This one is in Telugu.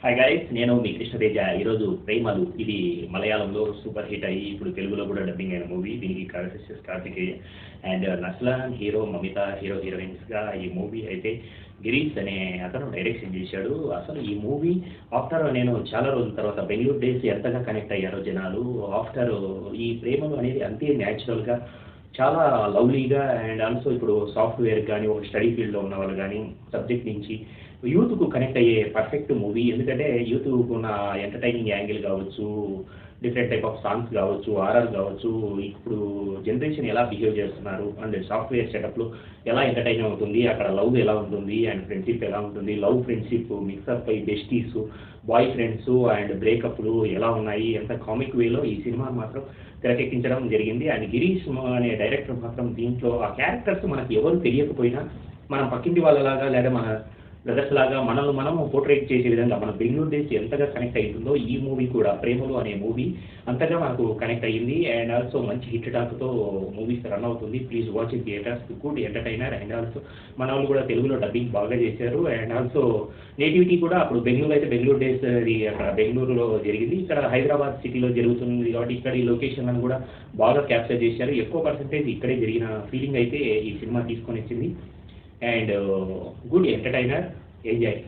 హాయ్ గైస్, నేను మీ కృష్ణతేజ. ఈరోజు 'ప్రేమలు' ఇది మలయాళంలో సూపర్ హిట్ అయ్యి ఇప్పుడు తెలుగులో కూడా డబ్బింగ్ అయిన మూవీ. దీనికి కార్తికేయ కార్తికేయ అండ్ నస్లాన్ హీరో, మమిత హీరోయిన్స్గా ఈ మూవీ అయితే గిరీష్ అనే అతను డైరెక్షన్ చేశాడు. అసలు ఈ మూవీ ఆఫ్టర్ నేను చాలా రోజుల తర్వాత బెంగళూరు డేస్ ఎంతగా కనెక్ట్ అయ్యారో జనాలు. ఆఫ్టర్ ఈ 'ప్రేమలు' అనేది అంతే న్యాచురల్గా చాలా లవ్లీగా అండ్ ఆల్సో ఇప్పుడు సాఫ్ట్వేర్ కానీ ఒక స్టడీ ఫీల్డ్లో ఉన్న వాళ్ళు కానీ సబ్జెక్ట్ నుంచి యూత్కు కనెక్ట్ అయ్యే పర్ఫెక్ట్ మూవీ. ఎందుకంటే యూత్కు ఉన్న ఎంటర్టైనింగ్ యాంగిల్ కావచ్చు, డిఫరెంట్ టైప్ ఆఫ్ సాంగ్స్ కావచ్చు, ఆర్ఆర్ కావచ్చు, ఇప్పుడు జనరేషన్ ఎలా బిహేవ్ చేస్తున్నారు అండ్ సాఫ్ట్వేర్ సెటప్లో ఎలా ఎంటర్టైన్ అవుతుంది, అక్కడ లవ్ ఎలా ఉంటుంది అండ్ ఫ్రెండ్షిప్ ఎలా ఉంటుంది, లవ్ ఫ్రెండ్షిప్ మిక్సప్ అయ్యి బెస్టీస్, బాయ్ ఫ్రెండ్స్ అండ్ బ్రేకప్లు ఎలా ఉన్నాయి, ఎంత కామిక్ వేలో ఈ సినిమా మాత్రం తెరకెక్కించడం జరిగింది. అండ్ గిరీష్ అనే డైరెక్టర్ మాత్రం దీంట్లో ఆ క్యారెక్టర్స్ మనకి ఎవరు తెలియకపోయినా మనం పక్కింటి వాళ్ళలాగా లేదా మన బ్రదర్స్ లాగా మనల్ని మనం పోర్ట్రేట్ చేసే విధంగా మన బెంగళూరు డేస్ ఎంతగా కనెక్ట్ అవుతుందో ఈ మూవీ కూడా 'ప్రేమలు' అనే మూవీ అంతగా మనకు కనెక్ట్ అయ్యింది. అండ్ ఆల్సో మంచి హిట్ టాక్తో మూవీస్ రన్ అవుతుంది. Please watch in theatres, good entertainer. And also మన వాళ్ళు కూడా తెలుగులో డబ్బింగ్ బాగా చేశారు. అండ్ ఆల్సో నేటివిటీ కూడా అప్పుడు బెంగళూరు అయితే బెంగళూరు డేస్ అది అక్కడ బెంగళూరులో జరిగింది, ఇక్కడ హైదరాబాద్ సిటీలో జరుగుతుంది కాబట్టి ఇక్కడ ఈ లొకేషన్లను కూడా బాగా క్యాప్చర్ చేశారు. ఎక్కువ పర్సెంటేజ్ ఇక్కడే జరిగిన ఫీలింగ్ అయితే ఈ సినిమా తీసుకొని వచ్చింది. And good entertainer, enjoy.